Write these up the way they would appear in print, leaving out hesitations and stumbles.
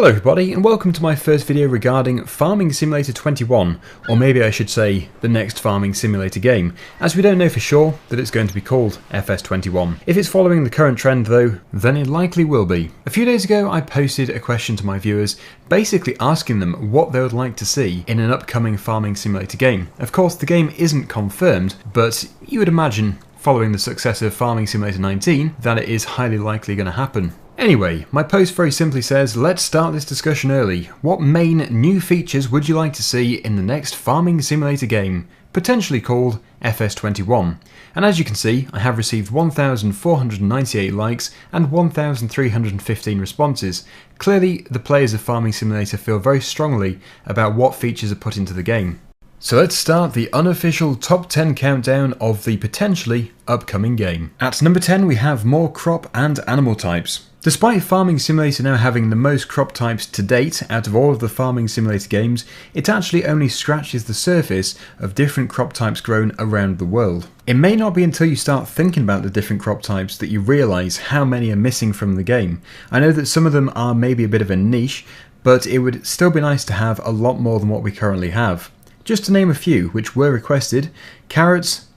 Hello everybody and welcome to my first video regarding Farming Simulator 21, or maybe I should say the next Farming Simulator game, as we don't know for sure that it's going to be called FS21. If it's following the current trend though, then it likely will be. A few days ago I posted a question to my viewers, basically asking them what they would like to see in an upcoming Farming Simulator game. Of course the game isn't confirmed, but you would imagine, following the success of Farming Simulator 19, that it is highly likely going to happen. Anyway, my post very simply says, let's start this discussion early. What main new features would you like to see in the next Farming Simulator game, potentially called FS21? And as you can see, I have received 1,498 likes and 1,315 responses. Clearly, the players of Farming Simulator feel very strongly about what features are put into the game. So let's start the unofficial top 10 countdown of the potentially upcoming game. At number 10 we have more crop and animal types. Despite Farming Simulator now having the most crop types to date out of all of the Farming Simulator games, it actually only scratches the surface of different crop types grown around the world. It may not be until you start thinking about the different crop types that you realise how many are missing from the game. I know that some of them are maybe a bit of a niche, but it would still be nice to have a lot more than what we currently have. Just to name a few which were requested: carrots,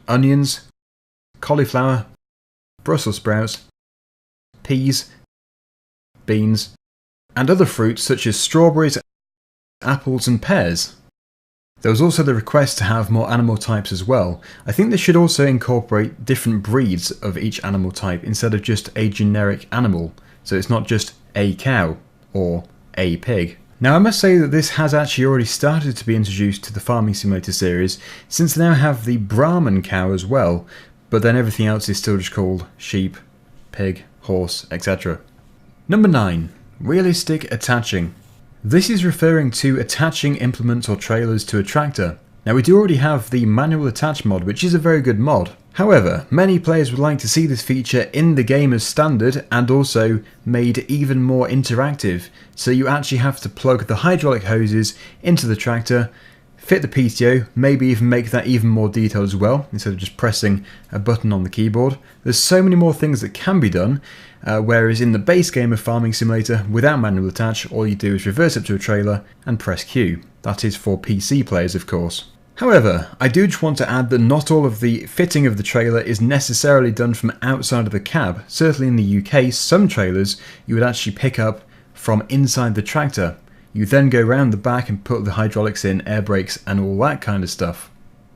onions, cauliflower, Brussels sprouts, peas, beans, and other fruits such as strawberries, apples and pears. There was also the request to have more animal types as well. I think they should also incorporate different breeds of each animal type instead of just a generic animal, so it's not just a cow or a pig. Now I must say that this has actually already started to be introduced to the Farming Simulator series, since they now have the Brahman cow as well, but then everything else is still just called sheep, pig, horse, etc. Number 9. Realistic attaching. This is referring to attaching implements or trailers to a tractor. Now we do already have the manual attach mod, which is a very good mod. However, many players would like to see this feature in the game as standard and also made even more interactive, so you actually have to plug the hydraulic hoses into the tractor, fit the PTO, maybe even make that even more detailed as well, instead of just pressing a button on the keyboard. There's so many more things that can be done, whereas in the base game of Farming Simulator, without manual attach, all you do is reverse up to a trailer and press Q. That is for PC players, of course. However, I do just want to add that not all of the fitting of the trailer is necessarily done from outside of the cab. Certainly in the UK, some trailers you would actually pick up from inside the tractor. You then go round the back and put the hydraulics in, air brakes and all that kind of stuff.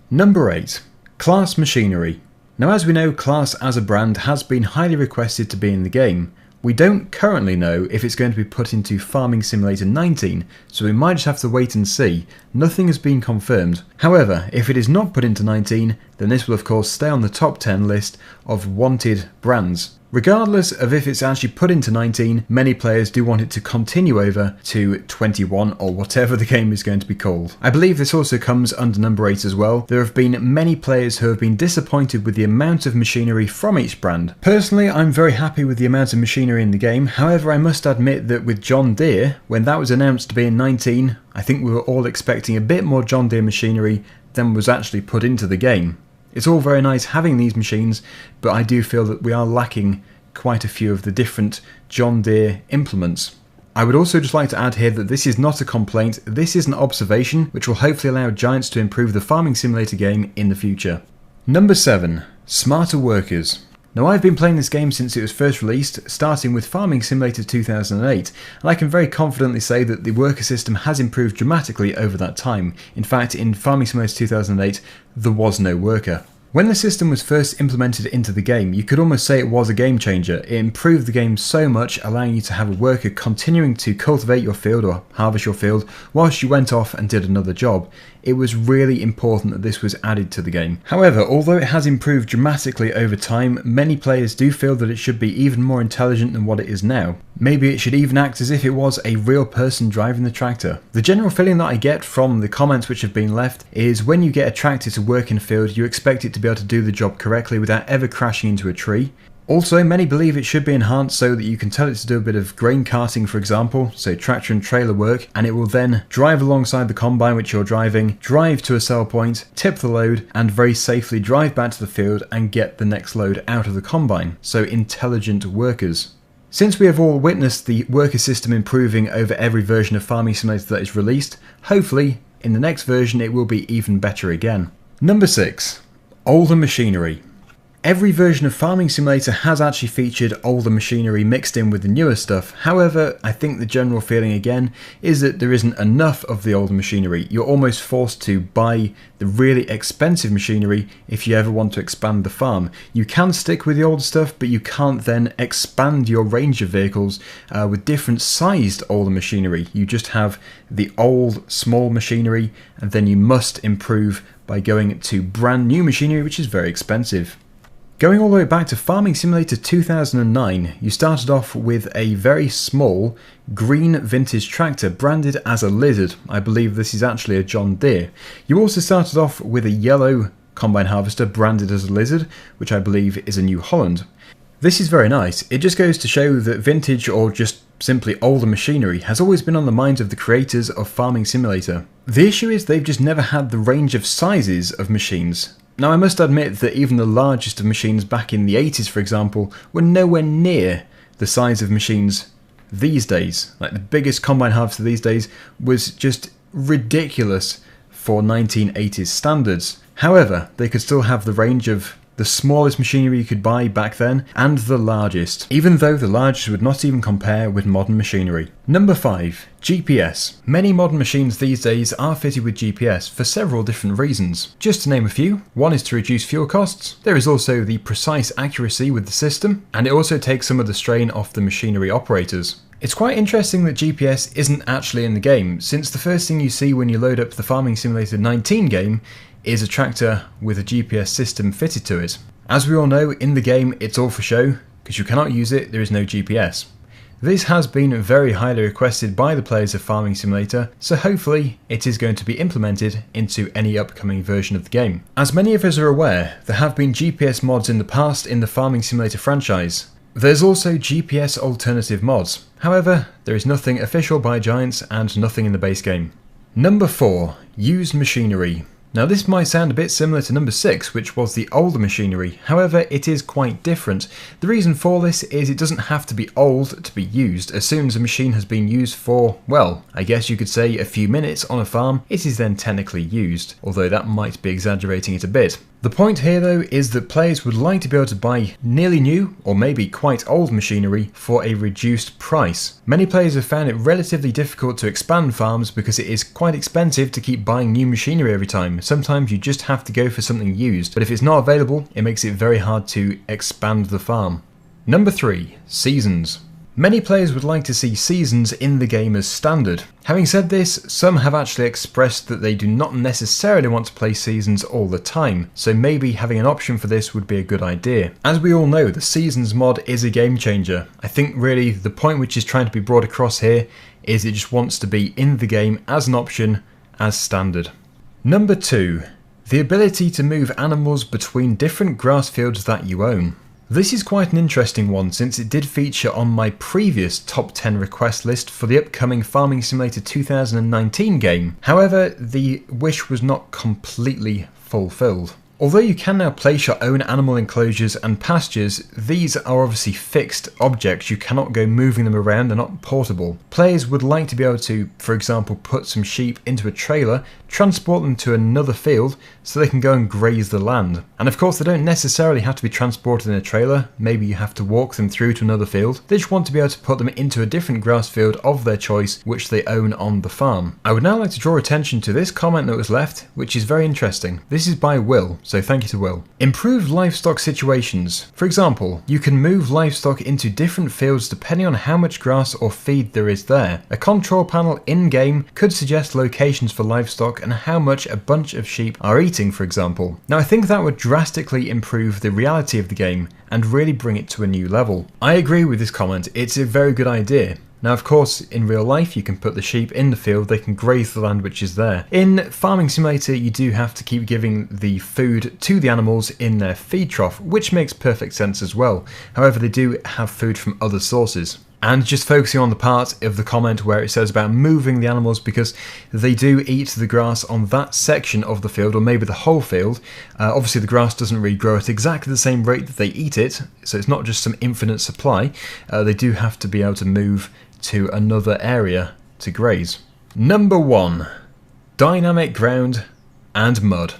Number 8. Claas Machinery. Now as we know, Claas as a brand has been highly requested to be in the game. We don't currently know if it's going to be put into Farming Simulator 19, so we might just have to wait and see. Nothing has been confirmed. However, if it is not put into 19, then this will of course stay on the top 10 list of wanted brands. Regardless of if it's actually put into 19, many players do want it to continue over to 21 or whatever the game is going to be called. I believe this also comes under number 8 as well. There have been many players who have been disappointed with the amount of machinery from each brand. Personally, I'm very happy with the amount of machinery in the game. However, I must admit that with John Deere, when that was announced to be in 19, I think we were all expecting a bit more John Deere machinery than was actually put into the game. It's all very nice having these machines, but I do feel that we are lacking quite a few of the different John Deere implements. I would also just like to add here that this is not a complaint, this is an observation which will hopefully allow Giants to improve the Farming Simulator game in the future. Number 7. Smarter Workers. Now I've been playing this game since it was first released, starting with Farming Simulator 2008, and I can very confidently say that the worker system has improved dramatically over that time. In fact, in Farming Simulator 2008, there was no worker. When the system was first implemented into the game, you could almost say it was a game changer. It improved the game so much, allowing you to have a worker continuing to cultivate your field or harvest your field whilst you went off and did another job. It was really important that this was added to the game. However, although it has improved dramatically over time, many players do feel that it should be even more intelligent than what it is now. Maybe it should even act as if it was a real person driving the tractor. The general feeling that I get from the comments which have been left is when you get a tractor to work in a field, you expect it to be able to do the job correctly without ever crashing into a tree. Also, many believe it should be enhanced so that you can tell it to do a bit of grain carting, for example, so tractor and trailer work, and it will then drive alongside the combine which you're driving, drive to a sell point, tip the load, and very safely drive back to the field and get the next load out of the combine. So intelligent workers. Since we have all witnessed the worker system improving over every version of Farming Simulator that is released, hopefully in the next version it will be even better again. Number 6. Older machinery. Every version of Farming Simulator has actually featured older machinery mixed in with the newer stuff. However, I think the general feeling again is that there isn't enough of the older machinery. You're almost forced to buy the really expensive machinery if you ever want to expand the farm. You can stick with the older stuff, but you can't then expand your range of vehicles with different sized older machinery. You just have the old small machinery, and then you must improve by going to brand new machinery, which is very expensive. Going all the way back to Farming Simulator 2009, you started off with a very small green vintage tractor branded as a Lizard. I believe this is actually a John Deere. You also started off with a yellow combine harvester branded as a Lizard, which I believe is a New Holland. This is very nice. It just goes to show that vintage, or just simply older machinery, has always been on the minds of the creators of Farming Simulator. The issue is they've just never had the range of sizes of machines. Now, I must admit that even the largest of machines back in the 80s, for example, were nowhere near the size of machines these days. Like, the biggest combine harvester these days was just ridiculous for 1980s standards. However, they could still have the range of the smallest machinery you could buy back then, and the largest, even though the largest would not even compare with modern machinery. Number 5. GPS. Many modern machines these days are fitted with GPS for several different reasons. Just to name a few, one is to reduce fuel costs, there is also the precise accuracy with the system, and it also takes some of the strain off the machinery operators. It's quite interesting that GPS isn't actually in the game, since the first thing you see when you load up the Farming Simulator 19 game is a tractor with a GPS system fitted to it. As we all know, in the game it's all for show, because you cannot use it, there is no GPS. This has been very highly requested by the players of Farming Simulator, so hopefully it is going to be implemented into any upcoming version of the game. As many of us are aware, there have been GPS mods in the past in the Farming Simulator franchise. There's also GPS alternative mods. However, there is nothing official by Giants and nothing in the base game. Number 4. Used machinery. Now, this might sound a bit similar to number 6, which was the older machinery. However, it is quite different. The reason for this is it doesn't have to be old to be used. As soon as a machine has been used for, well, I guess you could say a few minutes on a farm, it is then technically used, although that might be exaggerating it a bit. The point here though is that players would like to be able to buy nearly new, or maybe quite old machinery for a reduced price. Many players have found it relatively difficult to expand farms because it is quite expensive to keep buying new machinery every time. Sometimes you just have to go for something used, but if it's not available, it makes it very hard to expand the farm. Number 3. Seasons. Many players would like to see seasons in the game as standard. Having said this, some have actually expressed that they do not necessarily want to play seasons all the time, so maybe having an option for this would be a good idea. As we all know, the seasons mod is a game changer. I think really the point which is trying to be brought across here is it just wants to be in the game as an option, as standard. Number 2. The ability to move animals between different grass fields that you own. This is quite an interesting one since it did feature on my previous top 10 request list for the upcoming Farming Simulator 2019 game. However, the wish was not completely fulfilled. Although you can now place your own animal enclosures and pastures, these are obviously fixed objects, you cannot go moving them around, they're not portable. Players would like to be able to, for example, put some sheep into a trailer, transport them to another field so they can go and graze the land. And of course they don't necessarily have to be transported in a trailer, maybe you have to walk them through to another field. They just want to be able to put them into a different grass field of their choice which they own on the farm. I would now like to draw attention to this comment that was left, which is very interesting. This is by Will, so thank you to Will. Improved livestock situations. For example, you can move livestock into different fields depending on how much grass or feed there is there. A control panel in-game could suggest locations for livestock and how much a bunch of sheep are eating, for example. Now I think that would drastically improve the reality of the game and really bring it to a new level. I agree with this comment, it's a very good idea. Now of course, in real life you can put the sheep in the field, they can graze the land which is there. In Farming Simulator you do have to keep giving the food to the animals in their feed trough, which makes perfect sense as well. However, they do have food from other sources. And just focusing on the part of the comment where it says about moving the animals, because they do eat the grass on that section of the field, or maybe the whole field. Obviously the grass doesn't really grow at exactly the same rate that they eat it, so it's not just some infinite supply. They do have to be able to move to another area to graze. Number 1. Dynamic ground and mud.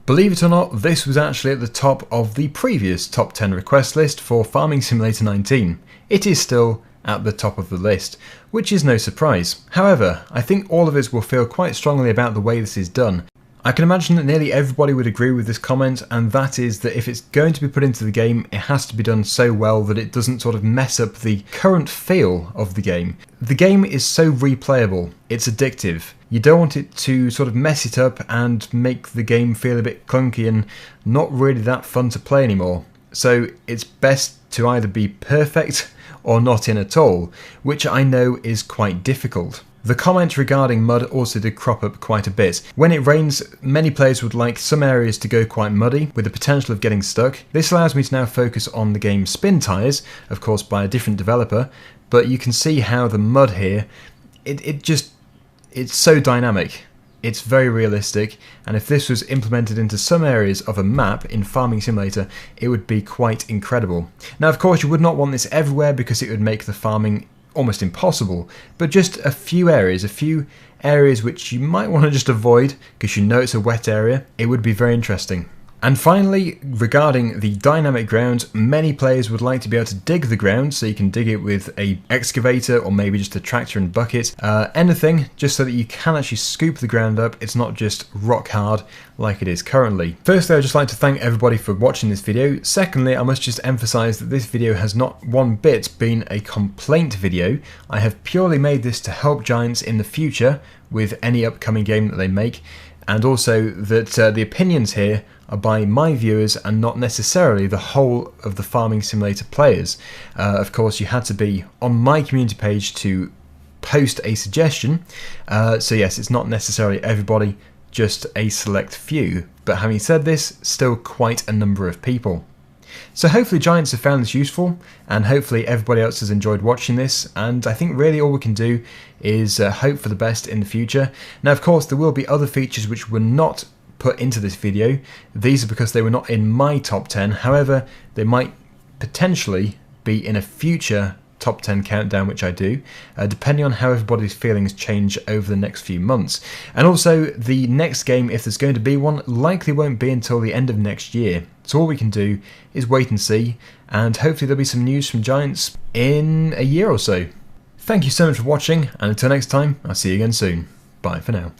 Believe it or not, this was actually at the top of the previous top 10 request list for Farming Simulator 19. It is still at the top of the list, which is no surprise. However, I think all of us will feel quite strongly about the way this is done. I can imagine that nearly everybody would agree with this comment, and that is that if it's going to be put into the game, it has to be done so well that it doesn't sort of mess up the current feel of the game. The game is so replayable, it's addictive. You don't want it to sort of mess it up and make the game feel a bit clunky and not really that fun to play anymore. So it's best to either be perfect or not in at all, which I know is quite difficult. The comment regarding mud also did crop up quite a bit. When it rains, many players would like some areas to go quite muddy, with the potential of getting stuck. This allows me to now focus on the game's spin tyres, of course by a different developer, but you can see how the mud here, it's so dynamic. It's very realistic, and if this was implemented into some areas of a map in Farming Simulator, it would be quite incredible. Now of course you would not want this everywhere because it would make the farming almost impossible, but just a few areas which you might want to just avoid because you know it's a wet area, it would be very interesting. And finally, regarding the dynamic ground, many players would like to be able to dig the ground, so you can dig it with a excavator or maybe just a tractor and bucket, anything, just so that you can actually scoop the ground up. It's not just rock hard like it is currently. Firstly, I'd just like to thank everybody for watching this video. Secondly, I must just emphasise that this video has not one bit been a complaint video. I have purely made this to help Giants in the future with any upcoming game that they make, and also that the opinions here are by my viewers and not necessarily the whole of the Farming Simulator players. Of course, you had to be on my community page to post a suggestion, so yes, it's not necessarily everybody, just a select few, but having said this, still quite a number of people. So hopefully Giants have found this useful, and hopefully everybody else has enjoyed watching this, and I think really all we can do is hope for the best in the future. Now of course there will be other features which were not put into this video. These are because they were not in my top 10, however they might potentially be in a future top 10 countdown which I do, depending on how everybody's feelings change over the next few months. And also the next game, if there's going to be one, likely won't be until the end of next year. So all we can do is wait and see, and hopefully there'll be some news from Giants in a year or so. Thank you so much for watching, and until next time, I'll see you again soon. Bye for now.